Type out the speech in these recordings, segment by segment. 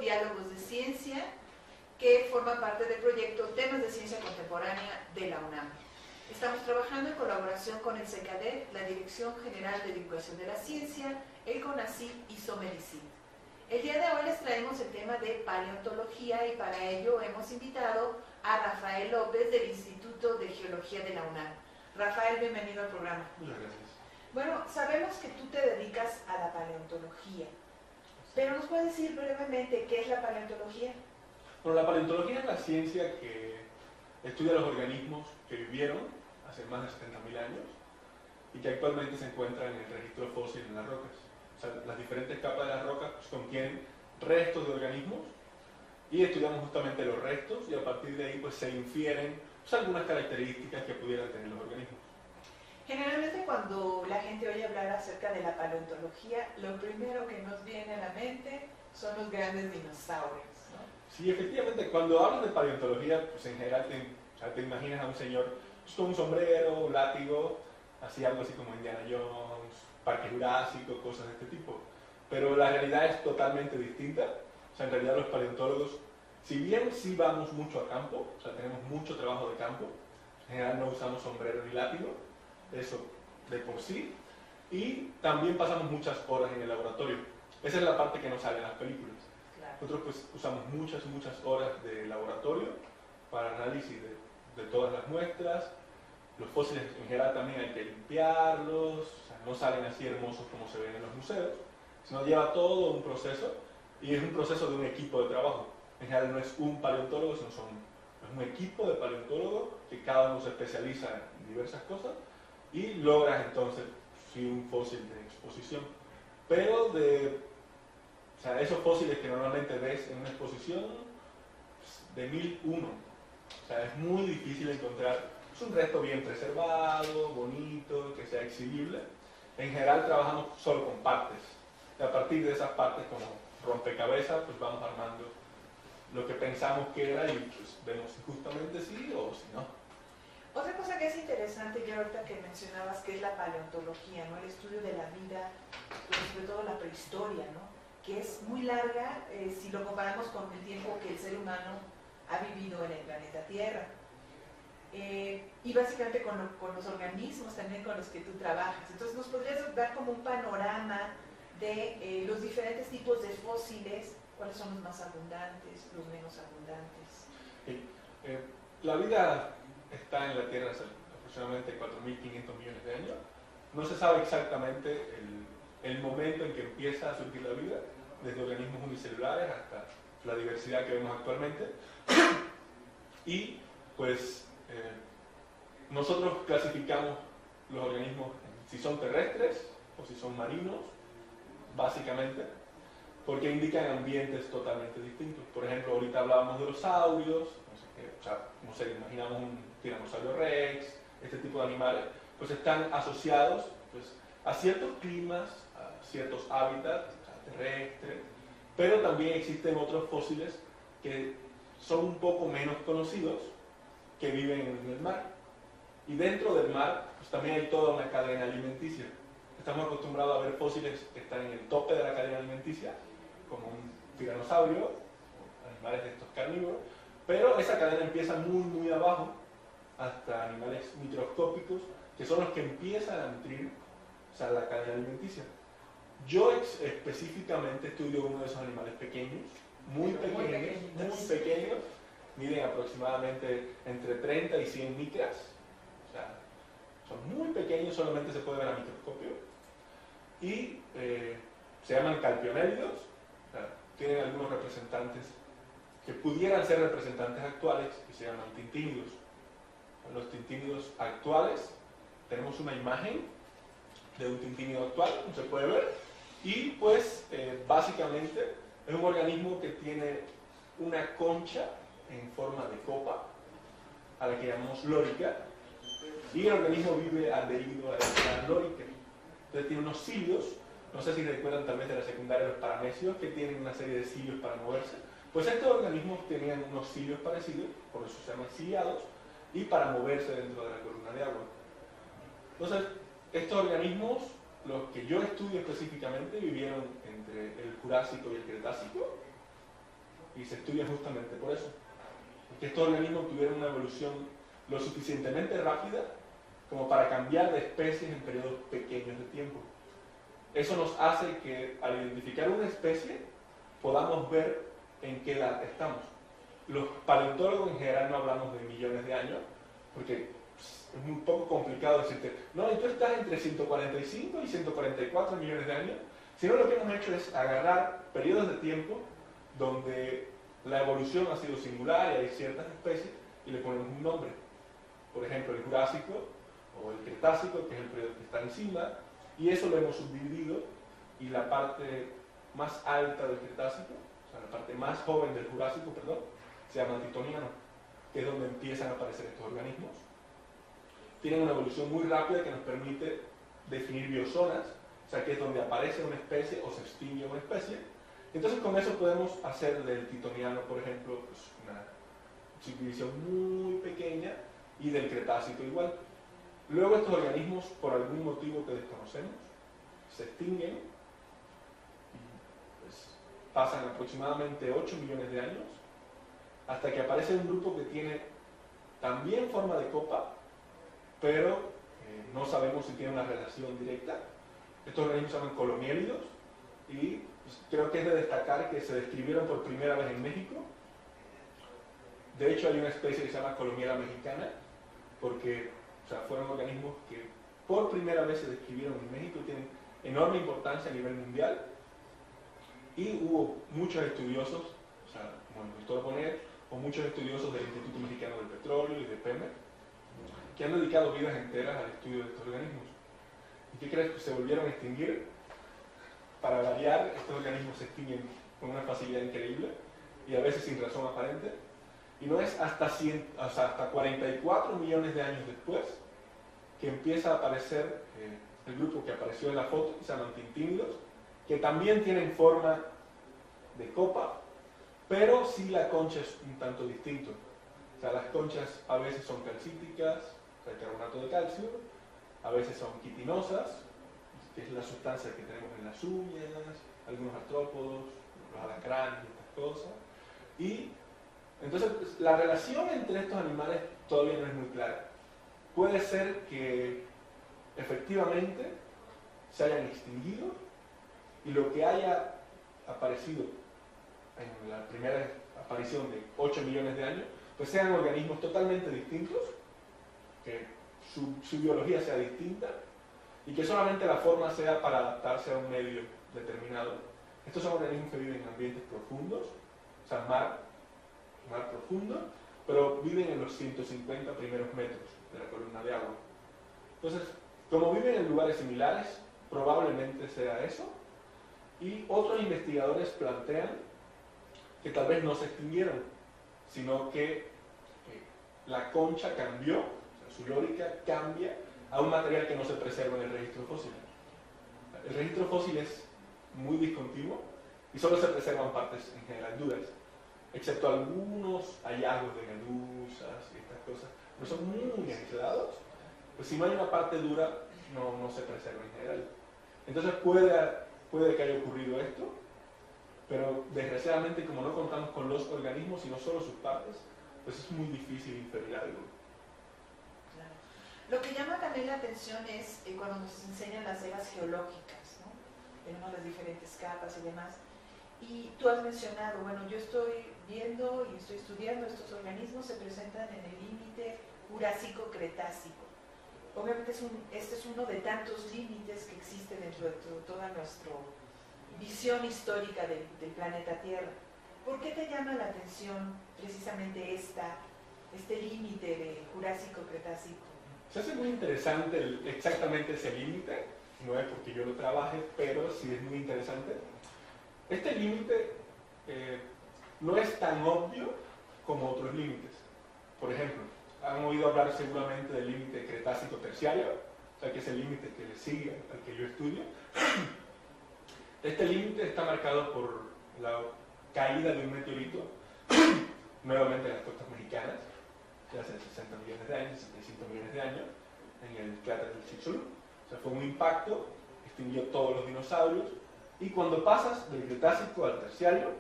Diálogos de Ciencia, que forma parte del proyecto Temas de Ciencia Contemporánea de la UNAM. Estamos trabajando en colaboración con el CECADET, la Dirección General de Divulgación de la Ciencia, el CONACYT y SOMEDICIT. El día de hoy les traemos el tema de paleontología y para ello hemos invitado a Rafael López del Instituto de Geología de la UNAM. Rafael, bienvenido al programa. Muchas gracias. Bueno, sabemos que tú te dedicas a la paleontología, pero ¿nos puedes decir brevemente qué es la paleontología? Bueno, la paleontología es la ciencia que estudia los organismos que vivieron hace más de 70.000 años y que actualmente se encuentran en el registro fósil en las rocas. O sea, las diferentes capas de las rocas pues, contienen restos de organismos y estudiamos justamente los restos y a partir de ahí pues, se infieren pues, algunas características que pudieran tener los organismos. Generalmente cuando la gente oye hablar acerca de la paleontología, lo primero que nos viene a la mente son los grandes dinosaurios, ¿no? Sí, efectivamente, cuando hablas de paleontología, pues en general te imaginas a un señor pues, con un sombrero, un látigo, así algo así como Indiana Jones, Parque Jurásico, cosas de este tipo. Pero la realidad es totalmente distinta. O sea, en realidad los paleontólogos, si bien sí vamos mucho a campo, o sea, tenemos mucho trabajo de campo, en general no usamos sombrero ni látigo, eso de por sí, y también pasamos muchas horas en el laboratorio. Esa es la parte que no sale en las películas. Claro. Nosotros pues usamos muchas horas de laboratorio para análisis de todas las muestras. Los fósiles en general también hay que limpiarlos, o sea, no salen así hermosos como se ven en los museos, sino lleva todo un proceso y es un proceso de un equipo de trabajo. En general no es un paleontólogo, sino es un equipo de paleontólogos que cada uno se especializa en diversas cosas y logras entonces sí, un fósil de exposición. Pero o sea, esos fósiles que normalmente ves en una exposición, de 1001. O sea, es muy difícil encontrar un resto bien preservado, bonito, que sea exhibible. En general trabajamos solo con partes. Y a partir de esas partes, como rompecabezas, pues vamos armando lo que pensamos que era y pues vemos si justamente sí o si no. Otra cosa que es interesante, ya ahorita que mencionabas, que es la paleontología, ¿no? El estudio de la vida, pero sobre todo la prehistoria, ¿no? Que es muy larga si lo comparamos con el tiempo que el ser humano ha vivido en el planeta Tierra. Y básicamente con los organismos también con los que tú trabajas. Entonces, ¿nos podrías dar como un panorama de los diferentes tipos de fósiles? ¿Cuáles son los más abundantes, los menos abundantes? La vida está en la Tierra hace aproximadamente 4.500 millones de años. No se sabe exactamente el momento en que empieza a surgir la vida, desde organismos unicelulares hasta la diversidad que vemos actualmente. Y pues nosotros clasificamos los organismos si son terrestres o si son marinos, básicamente, porque indican ambientes totalmente distintos. Por ejemplo, ahorita hablábamos de los saurios, no sé, imaginamos un tiranosaurio rex, este tipo de animales, pues están asociados pues, a ciertos climas, a ciertos hábitats, terrestres, pero también existen otros fósiles que son un poco menos conocidos, que viven en el mar. Y dentro del mar, pues también hay toda una cadena alimenticia. Estamos acostumbrados a ver fósiles que están en el tope de la cadena alimenticia, como un tiranosaurio, o animales de estos carnívoros, pero esa cadena empieza muy abajo, hasta animales microscópicos, que son los que empiezan a nutrir, o sea, la cadena alimenticia. Yo específicamente estudio uno de esos animales pequeños, muy pequeños, miden aproximadamente entre 30 y 100 micras, o sea, son muy pequeños, solamente se puede ver a microscopio, y se llaman calpionélidos, o sea, tienen algunos representantes que pudieran ser representantes actuales y se llaman tintínidos. Los tintínidos actuales, tenemos una imagen de un tintínido actual, como se puede ver, y pues básicamente es un organismo que tiene una concha en forma de copa, a la que llamamos lórica, y el organismo vive adherido a esta lórica. Entonces tiene unos cilios, no sé si recuerdan tal vez de la secundaria los paramecios, que tienen una serie de cilios para moverse. Pues estos organismos tenían unos cilios parecidos, por eso se llaman ciliados, y para moverse dentro de la columna de agua. Entonces, estos organismos, los que yo estudio específicamente, vivieron entre el Jurásico y el Cretácico, y se estudia justamente por eso. Porque estos organismos tuvieron una evolución lo suficientemente rápida como para cambiar de especies en periodos pequeños de tiempo. Eso nos hace que al identificar una especie podamos ver en qué edad estamos. Los paleontólogos en general no hablamos de millones de años, porque es un poco complicado decirte, no, tú estás entre 145 y 144 millones de años, sino lo que hemos hecho es agarrar periodos de tiempo donde la evolución ha sido singular y hay ciertas especies y le ponemos un nombre. Por ejemplo, el Jurásico o el Cretácico, que es el periodo que está encima, y eso lo hemos subdividido, y la parte más alta del Cretácico, o sea, la parte más joven del Jurásico, perdón, se llama Titoniano, que es donde empiezan a aparecer estos organismos. Tienen una evolución muy rápida que nos permite definir biozonas, o sea, que es donde aparece una especie o se extingue una especie. Entonces con eso podemos hacer del Titoniano, por ejemplo, pues una subdivisión muy pequeña, y del Cretácico igual. Luego estos organismos, por algún motivo que desconocemos, se extinguen y pues, pasan aproximadamente 8 millones de años hasta que aparece un grupo que tiene también forma de copa, pero no sabemos si tiene una relación directa. Estos organismos se llaman colomiélidos y pues, creo que es de destacar que se describieron por primera vez en México. De hecho hay una especie que se llama Colomiela mexicana, porque o sea, fueron organismos que por primera vez se describieron en México y tienen enorme importancia a nivel mundial. Y hubo muchos estudiosos, o sea, como el doctor Bonet, o muchos estudiosos del Instituto Mexicano del Petróleo y de Pemex, que han dedicado vidas enteras al estudio de estos organismos. ¿Y qué crees? Que se volvieron a extinguir. Para variar, estos organismos se extinguen con una facilidad increíble y a veces sin razón aparente. Y no es hasta 44 millones de años después que empieza a aparecer el grupo que apareció en la foto, que se llaman tintínidos, que también tienen forma de copa, pero sí la concha es un tanto distinto. O sea, las conchas a veces son calcíticas, o sea, carbonato de calcio, a veces son quitinosas, que es la sustancia que tenemos en las uñas, algunos artrópodos, los alacranes y estas cosas. Y entonces, pues, la relación entre estos animales todavía no es muy clara. Puede ser que efectivamente se hayan extinguido y lo que haya aparecido en la primera aparición de 8 millones de años, pues sean organismos totalmente distintos, que su biología sea distinta y que solamente la forma sea para adaptarse a un medio determinado. Estos son organismos que viven en ambientes profundos, o sea, mar profundo, pero viven en los 150 primeros metros de la columna de agua. Entonces, como viven en lugares similares, probablemente sea eso. Y otros investigadores plantean que tal vez no se extinguieron, sino que la concha cambió, o sea, su lórica cambia a un material que no se preserva en el registro fósil. El registro fósil es muy discontinuo y solo se preservan partes en general duras, excepto algunos hallazgos de medusas y estas cosas, pero son muy aislados. Pues si no hay una parte dura, no se preserva en general. Entonces puede que haya ocurrido esto, pero desgraciadamente como no contamos con los organismos, sino solo sus partes, pues es muy difícil inferir algo. Claro. Lo que llama también la atención es cuando nos enseñan las eras geológicas, ¿no? Tenemos las diferentes capas y demás. Y tú has mencionado, bueno, yo estoy viendo y estoy estudiando estos organismos, se presentan en el límite Jurásico-Cretácico. Obviamente este es uno de tantos límites que existen dentro de toda nuestra visión histórica del planeta Tierra. ¿Por qué te llama la atención precisamente este límite de Jurásico-Cretácico? Se hace muy interesante exactamente ese límite, no es porque yo lo trabaje, pero sí es muy interesante. Este límite no es tan obvio como otros límites. Por ejemplo, han oído hablar seguramente del límite Cretácico terciario, o sea que es el límite que le sigue al que yo estudio. Este límite está marcado por la caída de un meteorito, nuevamente en las costas mexicanas, de hace 60 millones de años, 65 millones de años, en el cráter del Chicxulub. O sea, fue un impacto, extinguió todos los dinosaurios, y cuando pasas del Cretácico al terciario,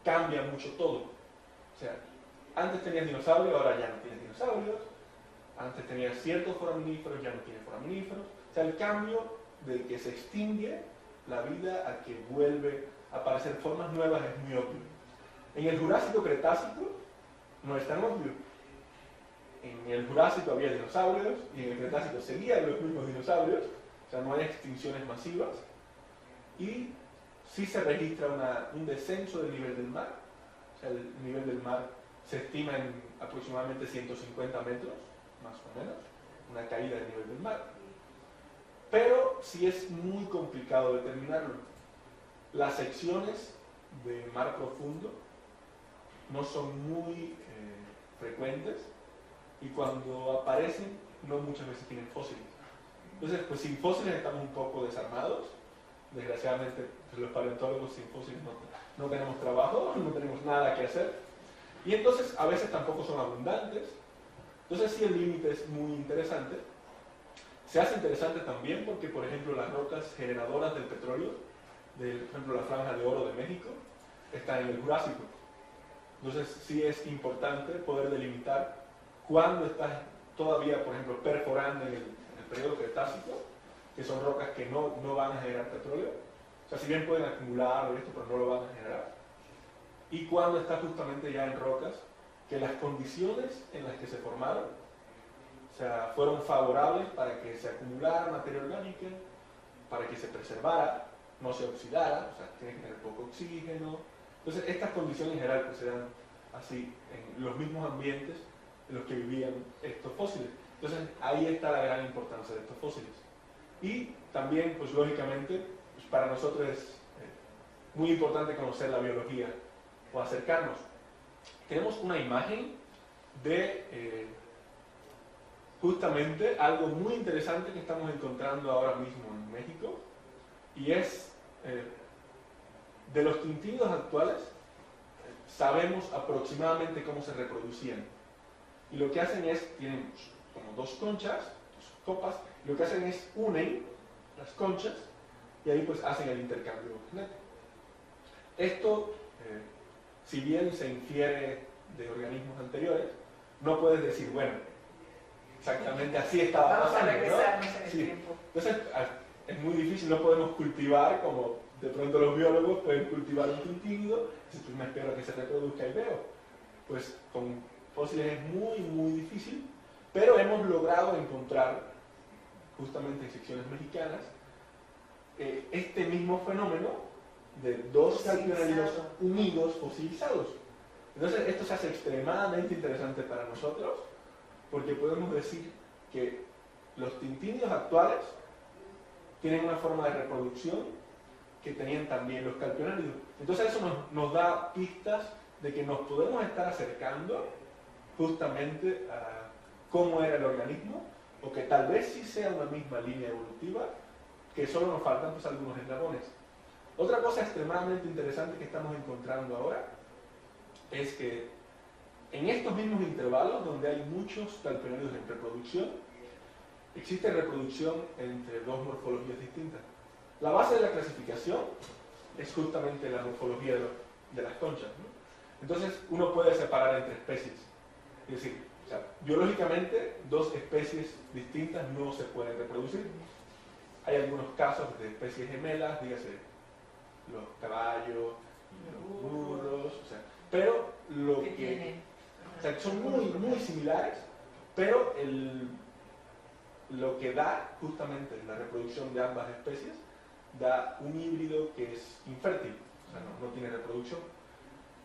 cambia mucho todo. O sea, antes tenías dinosaurios, ahora ya no tienes dinosaurios. Antes tenías ciertos foraminíferos, ya no tienes foraminíferos. O sea, el cambio de que se extingue la vida a que vuelve a aparecer formas nuevas es muy obvio. En el Jurásico Cretácico no es tan obvio. En el Jurásico había dinosaurios y en el Cretácico seguían los mismos dinosaurios, o sea, no hay extinciones masivas. Y sí se registra un descenso del nivel del mar, o sea, el nivel del mar se estima en aproximadamente 150 metros, más o menos, una caída del nivel del mar. Pero sí es muy complicado determinarlo. Las secciones de mar profundo no son muy frecuentes y cuando aparecen no muchas veces tienen fósiles. Entonces, pues sin fósiles estamos un poco desarmados. Desgraciadamente, pues, los paleontólogos sin fósiles no tenemos trabajo, no tenemos nada que hacer. Y entonces a veces tampoco son abundantes. Entonces sí, el límite es muy interesante. Se hace interesante también porque, por ejemplo, las rocas generadoras del petróleo, por ejemplo, la Franja de Oro de México, están en el Jurásico. Entonces sí es importante poder delimitar cuándo estás todavía, por ejemplo, perforando en el periodo Cretácico, que son rocas que no van a generar petróleo. O sea, si bien pueden acumular esto, pero no lo van a generar. Y cuando está justamente ya en rocas que las condiciones en las que se formaron, o sea, fueron favorables para que se acumulara materia orgánica, para que se preservara, no se oxidara, o sea, tiene que tener poco oxígeno. Entonces, estas condiciones en general pues, se dan así en los mismos ambientes en los que vivían estos fósiles. Entonces, ahí está la gran importancia de estos fósiles. Y también, pues lógicamente, pues, para nosotros es muy importante conocer la biología o acercarnos. Tenemos una imagen de justamente algo muy interesante que estamos encontrando ahora mismo en México, y es de los tintínidos actuales sabemos aproximadamente cómo se reproducían, y lo que hacen es, tienen como dos conchas, dos copas, y lo que hacen es unen las conchas y ahí pues hacen el intercambio genético. Esto si bien se infiere de organismos anteriores, no puedes decir, bueno, exactamente así estaba pasando. Vamos a regresarnos, ¿no? En el tiempo. Entonces, es muy difícil, no podemos cultivar como de pronto los biólogos pueden cultivar un tintínido, y pues me espero a que se reproduzca y veo. Pues con fósiles es muy, muy difícil, pero hemos logrado encontrar, justamente en secciones mexicanas, este mismo fenómeno de dos calpionarios unidos fosilizados. Entonces esto se hace extremadamente interesante para nosotros porque podemos decir que los tintínidos actuales tienen una forma de reproducción que tenían también los calpionarios. Entonces eso nos da pistas de que nos podemos estar acercando justamente a cómo era el organismo, o que tal vez sí sea una misma línea evolutiva, que solo nos faltan pues algunos eslabones. Otra cosa extremadamente interesante que estamos encontrando ahora es que en estos mismos intervalos donde hay muchos calpionarios en reproducción, existe reproducción entre dos morfologías distintas. La base de la clasificación es justamente la morfología de las conchas, ¿no? Entonces uno puede separar entre especies. Es decir, o sea, biológicamente dos especies distintas no se pueden reproducir. Hay algunos casos de especies gemelas, dígase los caballos, los burros, o sea, pero lo que o sea, son muy, muy similares, pero lo que da justamente la reproducción de ambas especies da un híbrido que es infértil, o sea, no tiene reproducción.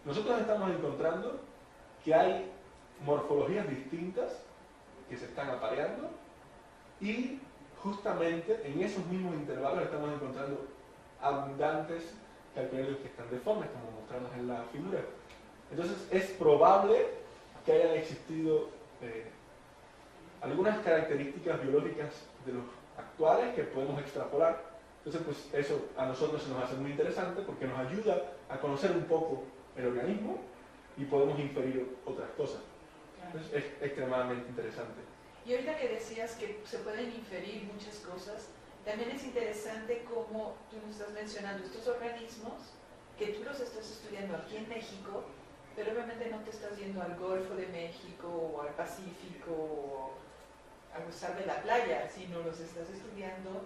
Nosotros estamos encontrando que hay morfologías distintas que se están apareando y justamente en esos mismos intervalos estamos encontrando abundantes calpionarios que están deformes, como mostramos en la figura. Entonces es probable que hayan existido algunas características biológicas de los actuales que podemos extrapolar. Entonces pues eso a nosotros se nos hace muy interesante porque nos ayuda a conocer un poco el organismo y podemos inferir otras cosas. Entonces es extremadamente interesante. Y ahorita que decías que se pueden inferir muchas cosas, también es interesante cómo tú nos estás mencionando estos organismos que tú los estás estudiando aquí en México, pero obviamente no te estás yendo al Golfo de México o al Pacífico o a gozar de la playa, sino los estás estudiando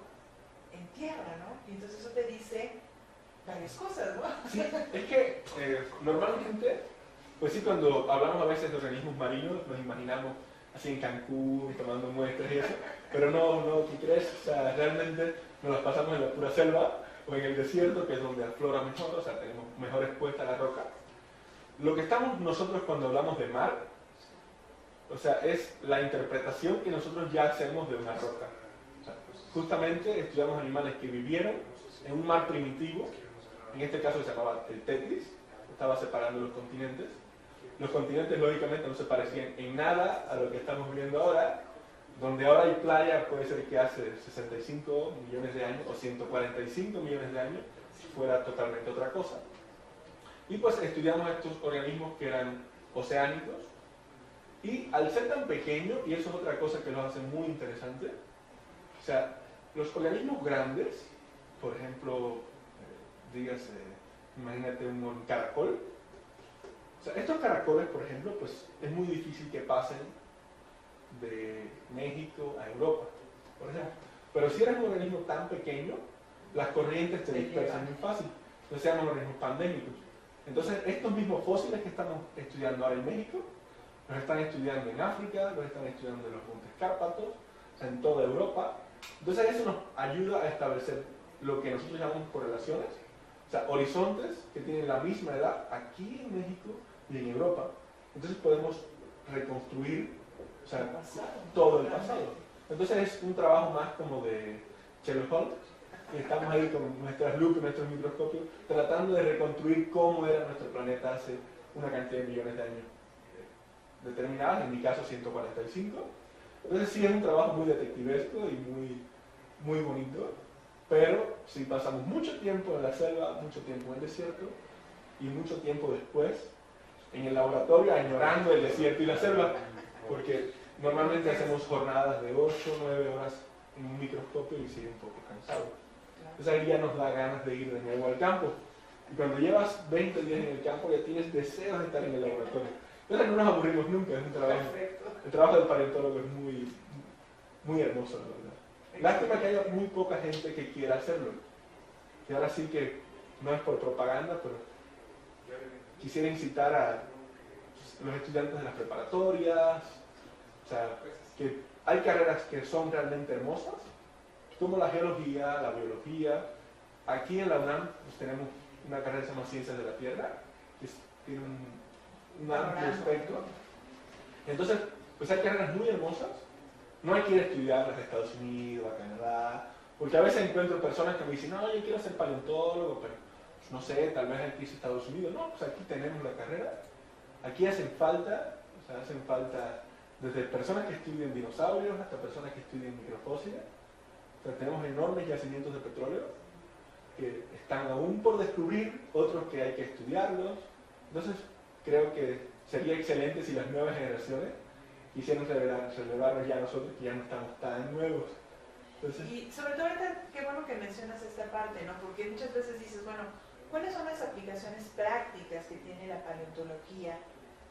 en tierra, ¿no? Y entonces eso te dice varias cosas, ¿no? Sí, es que normalmente, pues sí, cuando hablamos a veces de organismos marinos, nos imaginamos así en Cancún, tomando muestras y eso, pero no, ¿qué crees? O sea, realmente nos las pasamos en la pura selva o en el desierto, que es donde aflora mejor, o sea, tenemos mejor expuesta la roca. Lo que estamos nosotros cuando hablamos de mar, o sea, es la interpretación que nosotros ya hacemos de una roca. O sea, justamente estudiamos animales que vivieron en un mar primitivo, en este caso se llamaba el Tetris, estaba separando los continentes. Los continentes lógicamente no se parecían en nada a lo que estamos viendo ahora, donde ahora hay playa, puede ser que hace 65 millones de años o 145 millones de años fuera totalmente otra cosa. Y pues estudiamos estos organismos que eran oceánicos, y al ser tan pequeños, y eso es otra cosa que los hace muy interesantes, o sea, los organismos grandes, por ejemplo, dígase, imagínate un caracol. O sea, estos caracoles, por ejemplo, pues es muy difícil que pasen de México a Europa, por ejemplo. Pero si eres un organismo tan pequeño, las corrientes te dispersan muy fácil. Entonces se llaman organismos pandémicos. Entonces, estos mismos fósiles que estamos estudiando ahora en México, los están estudiando en África, los están estudiando en los Montes Cárpatos, o sea, en toda Europa. Entonces eso nos ayuda a establecer lo que nosotros llamamos correlaciones, o sea, horizontes que tienen la misma edad aquí en México y en Europa. Entonces podemos reconstruir, o sea, todo el pasado. Entonces es un trabajo más como de Sherlock Holmes, y estamos ahí con nuestras lupas y nuestros microscopios tratando de reconstruir cómo era nuestro planeta hace una cantidad de millones de años determinadas, en mi caso 145. Entonces sí es un trabajo muy detectivesco y muy bonito, pero sí pasamos mucho tiempo en la selva, mucho tiempo en el desierto y mucho tiempo después en el laboratorio añorando el desierto y la selva, porque normalmente hacemos jornadas de 8 o 9 horas en un microscopio y sigue un poco cansado. Entonces ahí ya nos da ganas de ir de nuevo al campo. Y cuando llevas 20 días en el campo ya tienes deseos de estar en el laboratorio. Entonces no nos aburrimos nunca, es un trabajo. El trabajo del paleontólogo es muy hermoso, la verdad. Lástima que haya muy poca gente que quiera hacerlo. Y ahora sí que no es por propaganda, pero quisiera incitar a los estudiantes de las preparatorias, o sea, que hay carreras que son realmente hermosas, como la geología, la biología. Aquí en la UNAM pues, tenemos una carrera que se llama Ciencias de la Tierra, que tiene un amplio espectro. Entonces, pues hay carreras muy hermosas. No hay que ir a estudiar a Estados Unidos, a Canadá, porque a veces encuentro personas que me dicen, no, yo quiero ser paleontólogo, pero pues, no sé, tal vez hay que irse a Estados Unidos. No, pues aquí tenemos la carrera. Aquí hacen falta desde personas que estudian dinosaurios hasta personas que estudian microfósiles. O sea, tenemos enormes yacimientos de petróleo que están aún por descubrir, otros que hay que estudiarlos. Entonces, creo que sería excelente si las nuevas generaciones quisieran relevarnos ya a nosotros, que ya no estamos tan nuevos. Entonces, y sobre todo ahorita, qué bueno que mencionas esta parte, ¿no? Porque muchas veces dices, bueno, ¿cuáles son las aplicaciones prácticas que tiene la paleontología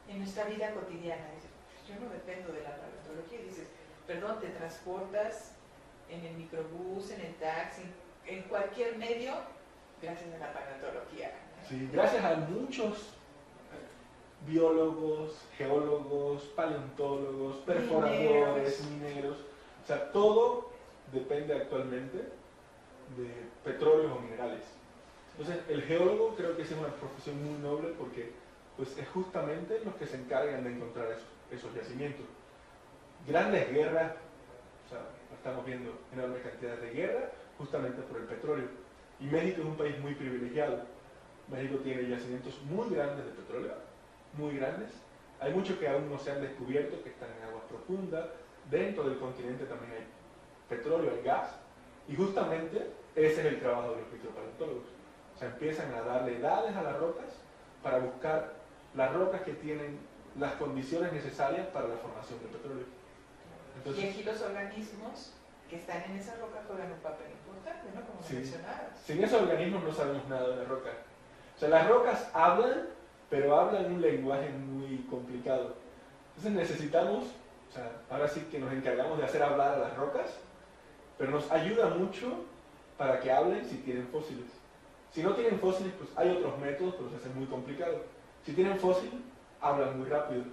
en nuestra vida cotidiana? Dices, yo no dependo de la paleontología. Dices, perdón, te transportas en el microbús, en el taxi, en cualquier medio, gracias a la paleontología. Sí, gracias a muchos biólogos, geólogos, paleontólogos, perforadores, mineros. O sea, todo depende actualmente de petróleos o minerales. Entonces, el geólogo creo que es una profesión muy noble porque pues, es justamente los que se encargan de encontrar esos yacimientos. Grandes guerras, o sea, estamos viendo enormes cantidades de guerra justamente por el petróleo. Y México es un país muy privilegiado. México tiene yacimientos muy grandes de petróleo, muy grandes. Hay muchos que aún no se han descubierto, que están en aguas profundas. Dentro del continente también hay petróleo, hay gas. Y justamente ese es el trabajo de los micropaleontólogos. O sea, empiezan a darle edades a las rocas para buscar las rocas que tienen las condiciones necesarias para la formación de petróleo. Entonces, y aquí los organismos que están en esa roca juegan un papel importante, ¿no? Como sí, mencionabas. sin esos organismos no sabemos nada de la roca. O O sea, las rocas hablan, pero hablan un lenguaje muy complicado. Entonces necesitamos, o sea, ahora sí que nos encargamos de hacer hablar a las rocas, pero nos ayuda mucho para que hablen si tienen fósiles. Si no tienen fósiles, pues hay otros métodos, pero se hace muy complicado. Si tienen fósil, hablan muy rápido.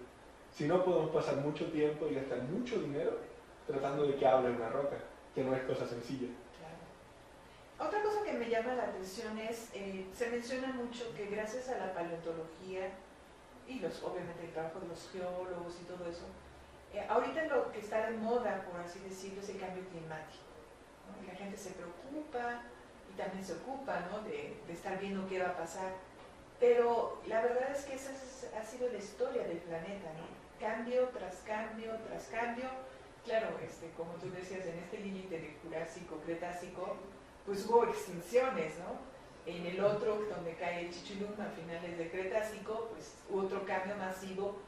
Si no, podemos pasar mucho tiempo y gastar mucho dinero tratando de que hable una roca, que no es cosa sencilla. Claro. Otra cosa que me llama la atención es, se menciona mucho que gracias a la paleontología y obviamente el trabajo de los geólogos y todo eso, ahorita lo que está de moda, por así decirlo, es el cambio climático, ¿no? Y la gente se preocupa y también se ocupa, ¿no?, de estar viendo qué va a pasar. Pero la verdad es que esa ha sido la historia del planeta, ¿no? Cambio tras cambio tras cambio. Claro, como tú decías, en este límite de Jurásico, Cretácico, pues hubo extinciones, ¿no? En el otro, donde cae el Chicxulub a finales del Cretácico, pues hubo otro cambio masivo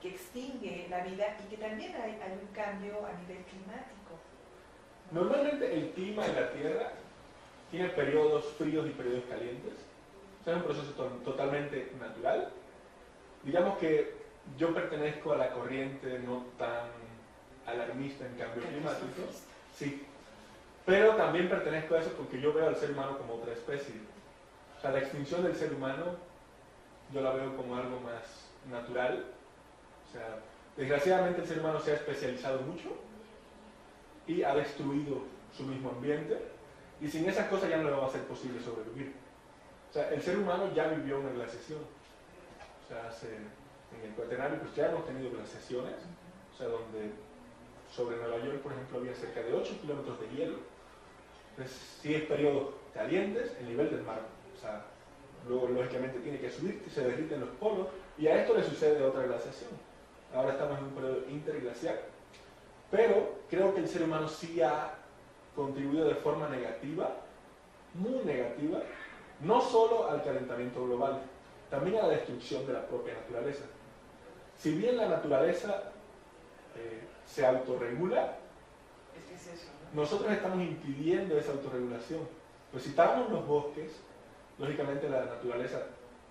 que extingue la vida y que también hay un cambio a nivel climático. Normalmente el clima en la Tierra tiene periodos fríos y periodos calientes. O sea, es un proceso totalmente natural. Digamos que yo pertenezco a la corriente no tan alarmista en cambio climático. Sí. Pero también pertenezco a eso porque yo veo al ser humano como otra especie. O sea, la extinción del ser humano yo la veo como algo más natural. O sea, desgraciadamente el ser humano se ha especializado mucho y ha destruido su mismo ambiente y sin esas cosas ya no le va a ser posible sobrevivir. O sea, el ser humano ya vivió una glaciación. O sea, en el Cuaternario pues ya hemos tenido glaciaciones, o sea, donde sobre Nueva York, por ejemplo, había cerca de 8 kilómetros de hielo. Entonces, si es periodos calientes, el nivel del mar, o sea, luego lógicamente tiene que subir, se derriten los polos, y a esto le sucede otra glaciación. Ahora estamos en un periodo interglacial. Pero creo que el ser humano sí ha contribuido de forma negativa, muy negativa, no solo al calentamiento global, también a la destrucción de la propia naturaleza. Si bien la naturaleza se autorregula, Es eso, ¿no? nosotros estamos impidiendo esa autorregulación. Pues si talamos los bosques, lógicamente la naturaleza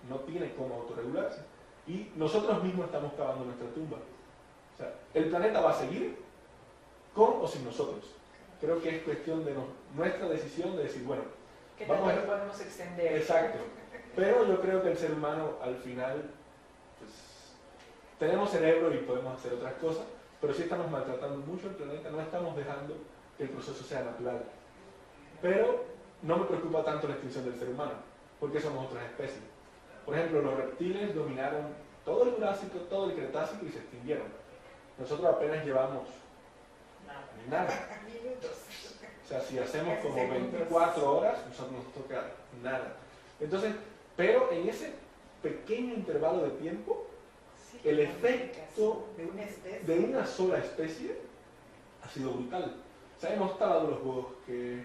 no tiene cómo autorregularse. Y nosotros mismos estamos cavando nuestra tumba. O sea, el planeta va a seguir con o sin nosotros. Creo que es cuestión de nuestra decisión de decir, bueno, ¿qué tanto lo podemos extender? Exacto. Pero yo creo que el ser humano al final, pues, tenemos cerebro y podemos hacer otras cosas, pero sí estamos maltratando mucho el planeta, no estamos dejando que el proceso sea natural. Pero no me preocupa tanto la extinción del ser humano, porque somos otras especies. Por ejemplo, los reptiles dominaron todo el Jurásico, todo el Cretácico y se extinguieron. Nosotros apenas llevamos nada. O sea, si hacemos como 24 horas, nosotros nos toca nada. Entonces, pero en ese pequeño intervalo de tiempo, sí, el efecto de una sola especie ha sido brutal. O sea, hemos talado los bosques,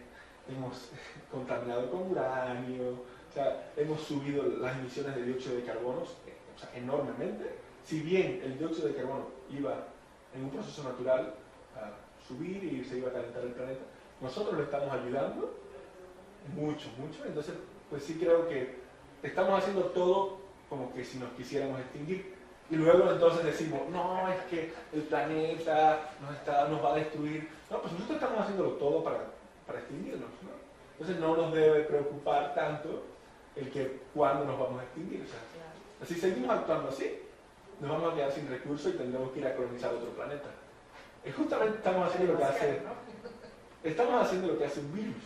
hemos contaminado con uranio, o sea, hemos subido las emisiones de dióxido de carbono, o sea, enormemente. Si bien el dióxido de carbono iba en un proceso natural a subir y se iba a calentar el planeta, nosotros lo estamos ayudando mucho, mucho. Entonces, pues sí creo que estamos haciendo todo como que si nos quisiéramos extinguir. Y luego entonces decimos, no, es que el planeta nos va a destruir. No, pues nosotros estamos haciéndolo todo para extinguirnos, ¿no? Entonces no nos debe preocupar tanto el que cuándo nos vamos a extinguir. O sea, si seguimos actuando así, nos vamos a quedar sin recursos y tendremos que ir a colonizar otro planeta. Justamente estamos haciendo lo que hace un virus.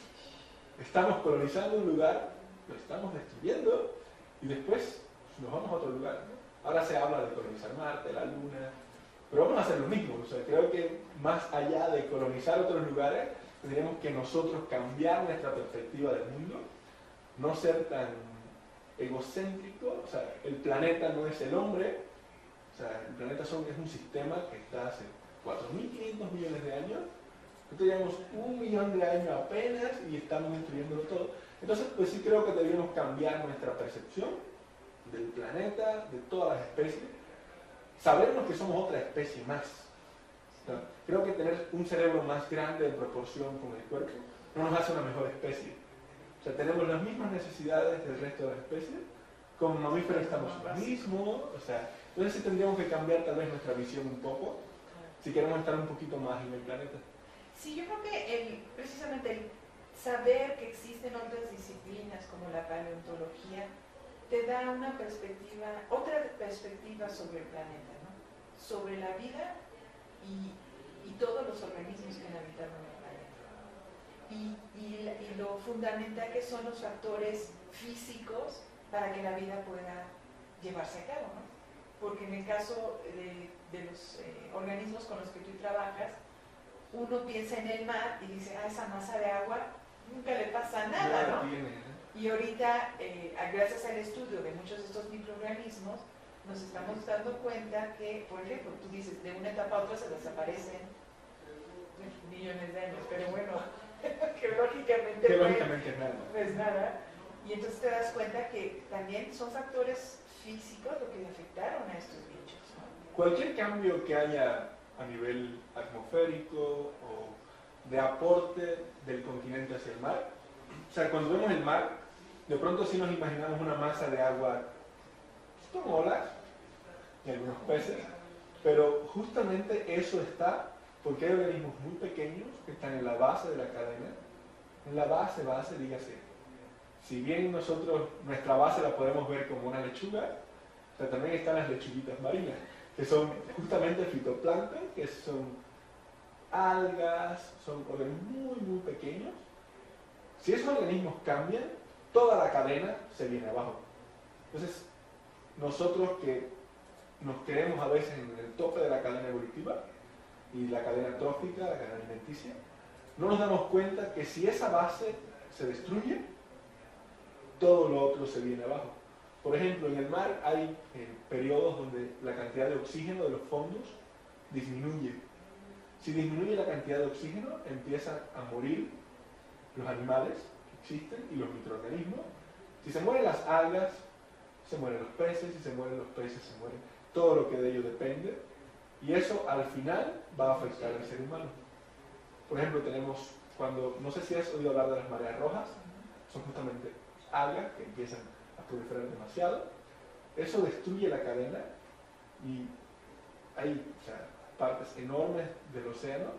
Estamos colonizando un lugar, lo estamos destruyendo y después nos vamos a otro lugar, ¿no? Ahora se habla de colonizar Marte, la Luna, pero vamos a hacer lo mismo. O sea, creo que más allá de colonizar otros lugares, tendríamos que nosotros cambiar nuestra perspectiva del mundo, no ser tan egocéntrico. O sea, el planeta no es el hombre, o sea, el planeta es un sistema que está hace 4.500 millones de años. Nosotros llevamos 1 millón de años apenas y estamos destruyéndolo todo. Entonces, pues sí creo que deberíamos cambiar nuestra percepción del planeta, de todas las especies, sabernos que somos otra especie más. O sea, creo que tener un cerebro más grande en proporción con el cuerpo no nos hace una mejor especie. O sea, tenemos las mismas necesidades del resto de las especies, como mamíferos estamos lo mismo, o sea, entonces sí tendríamos que cambiar tal vez nuestra visión un poco, si queremos estar un poquito más en el planeta. Sí, yo creo que precisamente el saber que existen otras disciplinas como la paleontología te da una perspectiva, otra perspectiva sobre el planeta, ¿no? Sobre la vida y todos los organismos que han habitado en el planeta. Y lo fundamental que son los factores físicos para que la vida pueda llevarse a cabo, ¿no? Porque en el caso de los organismos con los que tú trabajas, uno piensa en el mar y dice, esa masa de agua nunca le pasa nada, ¿no? Y ahorita, gracias al estudio de muchos de estos microorganismos, nos estamos dando cuenta que, por ejemplo, tú dices, de una etapa a otra se desaparecen millones de años, pero bueno, geológicamente no es nada. Y entonces te das cuenta que también son factores físicos lo que afectaron a estos bichos, ¿no? Cualquier cambio que haya a nivel atmosférico o de aporte del continente hacia el mar, o sea, cuando vemos el mar, de pronto sí nos imaginamos una masa de agua con olas y algunos peces, pero justamente eso está porque hay organismos muy pequeños que están en la base de la cadena, en la base, dígase. Si bien nosotros, nuestra base la podemos ver como una lechuga, o sea, también están las lechuguitas marinas, que son justamente fitoplancton, que son algas, son organismos muy, muy pequeños. Si esos organismos cambian, toda la cadena se viene abajo. Entonces, nosotros que nos creemos a veces en el tope de la cadena evolutiva, y la cadena trófica, la cadena alimenticia, no nos damos cuenta que si esa base se destruye, todo lo otro se viene abajo. Por ejemplo, en el mar hay periodos donde la cantidad de oxígeno de los fondos disminuye. Si disminuye la cantidad de oxígeno, empiezan a morir los animales que existen y los microorganismos. Si se mueren las algas, se mueren los peces, si se mueren los peces, se muere todo lo que de ellos depende. Y eso al final va a afectar al ser humano. Por ejemplo, tenemos, no sé si has oído hablar de las mareas rojas, son justamente algas que empiezan a proliferar demasiado. Eso destruye la cadena y hay partes enormes del océano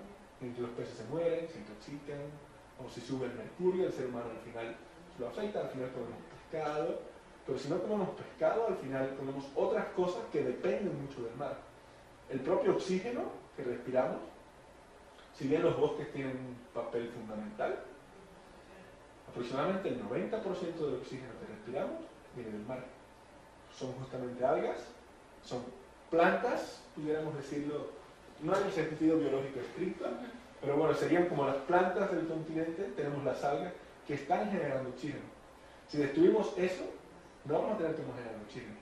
en que los peces se mueren, se intoxican, o si sube el mercurio, el ser humano al final lo afecta, al final comemos pescado, pero si no comemos pescado, al final comemos otras cosas que dependen mucho del mar. El propio oxígeno que respiramos, si bien los bosques tienen un papel fundamental, aproximadamente el 90% del oxígeno que respiramos viene del mar. Son justamente algas, son plantas, pudiéramos decirlo, no en el sentido biológico estricto, pero bueno, serían como las plantas del continente, tenemos las algas que están generando oxígeno. Si destruimos eso, no vamos a tener cómo generar oxígeno.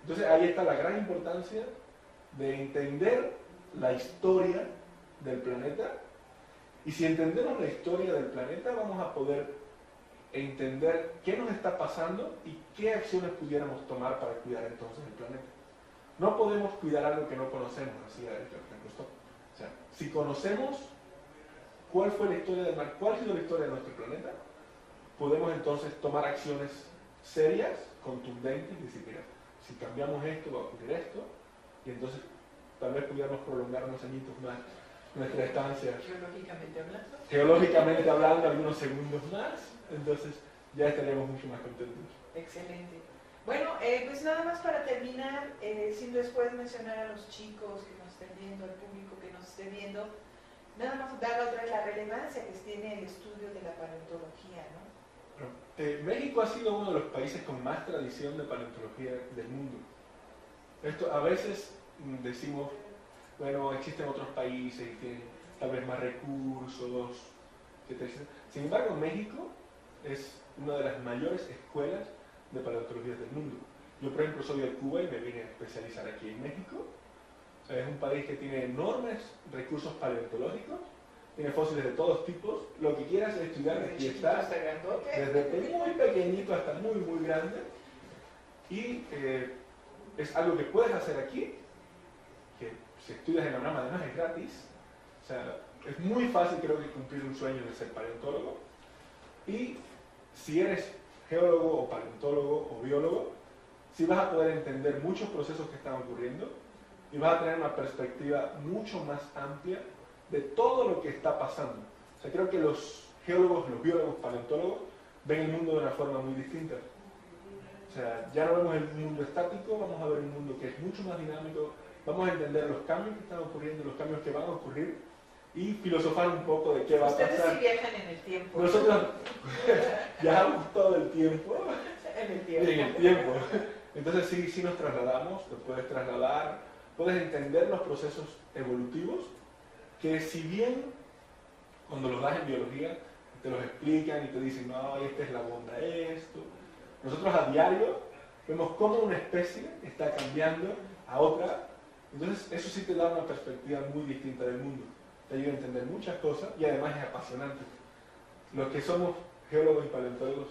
Entonces ahí está la gran importancia de entender la historia del planeta, y si entendemos la historia del planeta vamos a poder entender qué nos está pasando y qué acciones pudiéramos tomar para cuidar entonces el planeta. No podemos cuidar algo que no conocemos, así era el Jean Cousteau. O sea, si conocemos cuál fue la historia del mar, cuál ha sido la historia de nuestro planeta, podemos entonces tomar acciones serias, contundentes, y decir, mira, si cambiamos esto va a ocurrir esto, y entonces tal vez pudiéramos prolongar unos añitos más nuestra estancia. Geológicamente hablando, algunos segundos más, entonces ya estaríamos mucho más contentos. Excelente. Bueno, pues nada más para terminar, sin después mencionar a los chicos que nos estén viendo, al público que nos esté viendo, nada más dar otra vez la relevancia que tiene el estudio de la paleontología, ¿no? Bueno, México ha sido uno de los países con más tradición de paleontología del mundo. Esto a veces decimos, bueno, existen otros países y tienen tal vez más recursos, etc. Sin embargo, México es una de las mayores escuelas de paleontología del mundo. Yo, por ejemplo, soy de Cuba y me vine a especializar aquí en México. O sea, es un país que tiene enormes recursos paleontológicos, tiene fósiles de todos tipos. Lo que quieras estudiar, aquí está, desde muy pequeñito hasta muy, muy grande. Y es algo que puedes hacer aquí, que si estudias en la UNAM además es gratis. O sea, es muy fácil, creo que, cumplir un sueño de ser paleontólogo. Y si eres geólogo o paleontólogo o biólogo, sí vas a poder entender muchos procesos que están ocurriendo y vas a tener una perspectiva mucho más amplia de todo lo que está pasando. O sea, creo que los geólogos, los biólogos, paleontólogos ven el mundo de una forma muy distinta. O sea, ya no vemos el mundo estático, vamos a ver un mundo que es mucho más dinámico, vamos a entender los cambios que están ocurriendo, los cambios que van a ocurrir y filosofar un poco de qué va a pasar. Ustedes sí viajan en el tiempo. Nosotros viajamos todo el tiempo. En el tiempo. En el tiempo. Entonces sí nos trasladamos, te puedes trasladar, puedes entender los procesos evolutivos que si bien cuando los das en biología te los explican y te dicen, no, esta es la bomba, esto. Nosotros a diario vemos cómo una especie está cambiando a otra, entonces eso sí te da una perspectiva muy distinta del mundo. Te ayuda a entender muchas cosas y además es apasionante. Los que somos geólogos y paleontólogos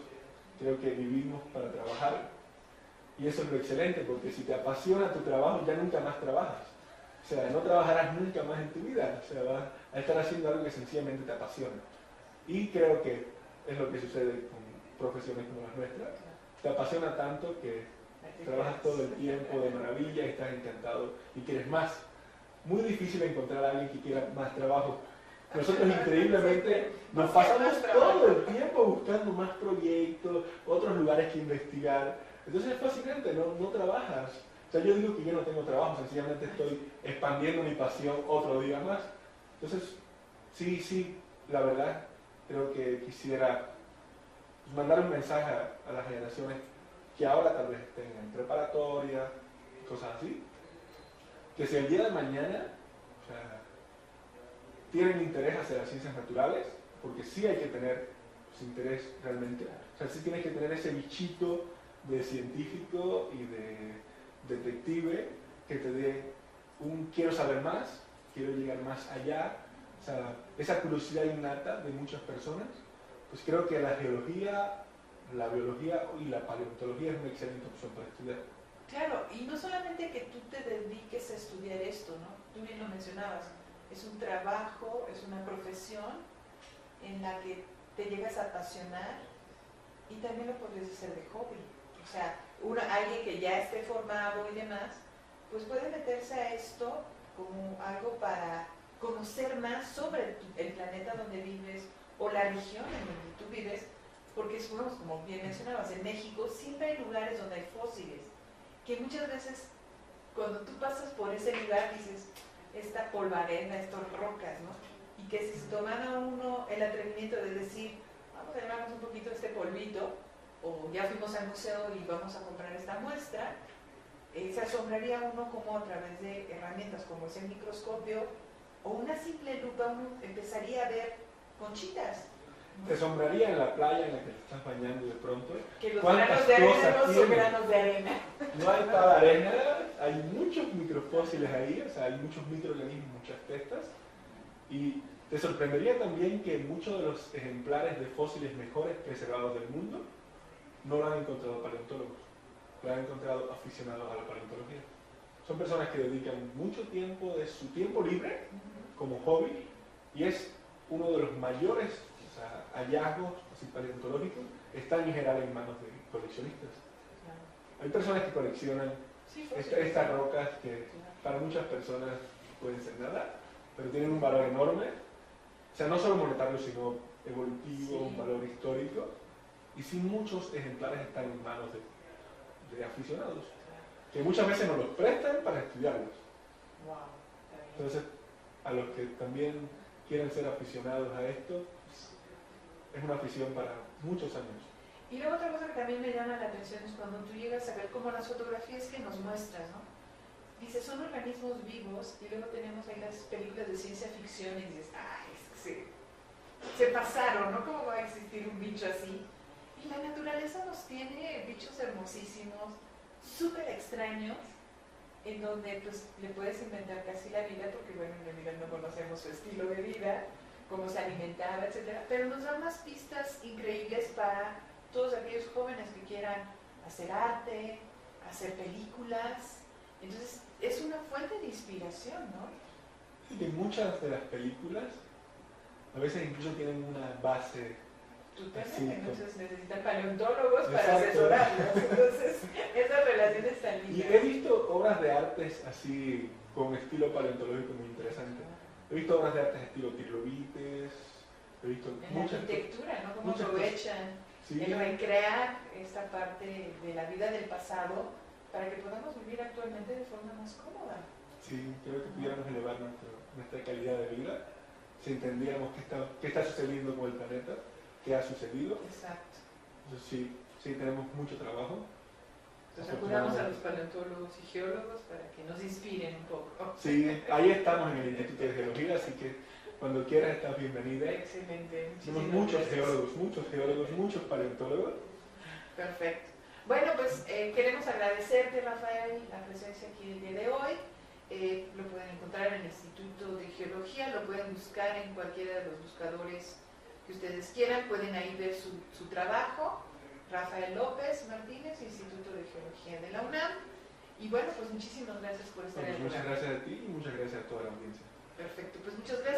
creo que vivimos para trabajar y eso es lo excelente porque si te apasiona tu trabajo ya nunca más trabajas. O sea, no trabajarás nunca más en tu vida, o sea, vas a estar haciendo algo que sencillamente te apasiona. Y creo que es lo que sucede con profesiones como las nuestras. Te apasiona tanto que trabajas todo el tiempo de maravilla y estás encantado y quieres más. Muy difícil encontrar a alguien que quiera más trabajo. Nosotros increíblemente nos pasamos todo el tiempo buscando más proyectos, otros lugares que investigar. Entonces es fascinante, no trabajas. O sea, yo digo que yo no tengo trabajo, sencillamente estoy expandiendo mi pasión otro día más. Entonces, sí, la verdad, creo que quisiera mandar un mensaje a las generaciones que ahora tal vez estén en preparatoria, cosas así, que si el día de mañana, o sea, tienen interés hacia las ciencias naturales, porque sí hay que tener interés realmente, o sea, sí tienes que tener ese bichito de científico y de detective que te dé un quiero saber más, quiero llegar más allá, o sea, esa curiosidad innata de muchas personas, pues creo que la geología, la biología y la paleontología es una excelente opción para estudiar. Claro, y no solamente que tú te dediques a estudiar esto, ¿no? Tú bien lo mencionabas, es un trabajo, es una profesión en la que te llegas a apasionar y también lo podrías hacer de hobby. O sea, alguien que ya esté formado y demás, pues puede meterse a esto como algo para conocer más sobre el planeta donde vives o la región en donde tú vives, porque como bien mencionabas, en México siempre hay lugares donde hay fósiles, que muchas veces cuando tú pasas por ese lugar dices, esta polvareda, estas rocas, ¿no? Y que si se tomara uno el atrevimiento de decir, vamos a llevarnos un poquito de este polvito, o ya fuimos al museo y vamos a comprar esta muestra, se asombraría uno como a través de herramientas como es el microscopio o una simple lupa uno empezaría a ver conchitas. Te asombraría en la playa en la que te estás bañando de pronto. Que los granos de arena no son granos de arena. No hay tal arena, hay muchos microfósiles ahí, o sea, hay muchos microorganismos, muchas testas. Y te sorprendería también que muchos de los ejemplares de fósiles mejores preservados del mundo no lo han encontrado paleontólogos, lo han encontrado aficionados a la paleontología. Son personas que dedican mucho tiempo de su tiempo libre como hobby y es uno de los mayores hallazgos así, paleontológicos, están en general en manos de coleccionistas. Hay personas que coleccionan estas rocas que para muchas personas pueden ser nada, pero tienen un valor enorme, o sea, no solo monetario, sino evolutivo, un valor histórico, y sí muchos ejemplares están en manos de aficionados, que muchas veces nos los prestan para estudiarlos. Entonces, a los que también quieren ser aficionados a esto, es una afición para muchos años. Y luego otra cosa que también me llama la atención es cuando tú llegas a ver como las fotografías que nos muestras, ¿no? Dices, son organismos vivos y luego tenemos ahí las películas de ciencia ficción y dices, ay, es que se pasaron, ¿no? ¿Cómo va a existir un bicho así? Y la naturaleza nos tiene bichos hermosísimos, súper extraños, en donde pues le puedes inventar casi la vida, porque bueno, en realidad no conocemos su estilo de vida, cómo se alimentaba, etc. Pero nos da unas pistas increíbles para todos aquellos jóvenes que quieran hacer arte, hacer películas. Entonces, es una fuente de inspiración, ¿no? Y que muchas de las películas a veces incluso tienen una base. Totalmente, entonces necesitan paleontólogos para Exacto. asesorarlos. Entonces, esa relación artes así con estilo paleontológico muy interesante. He visto obras de artes estilo trilobites, he visto En la muchas arquitectura, ¿no? Cómo muchas aprovechan sí, el recrear esta parte de la vida del pasado para que podamos vivir actualmente de forma más cómoda. sí, creo que pudiéramos elevar nuestra calidad de vida si entendiéramos qué está sucediendo con el planeta, qué ha sucedido. Exacto. Entonces sí tenemos mucho trabajo. Entonces acudamos a los paleontólogos y geólogos para que nos inspiren un poco. Sí, ahí estamos en el Instituto de Geología, así que cuando quieras estás bienvenida. Excelente. Tenemos Muchísimas muchos geólogos, muchos paleontólogos. Perfecto. Bueno, pues queremos agradecerte, Rafael, la presencia aquí el día de hoy. Lo pueden encontrar en el Instituto de Geología, lo pueden buscar en cualquiera de los buscadores que ustedes quieran, pueden ahí ver su trabajo. Rafael López Martínez, Instituto de Geología de la UNAM. Y bueno, pues muchísimas gracias por estar Bueno, aquí. muchas gracias a ti y muchas gracias a toda la audiencia. Perfecto, pues muchas gracias.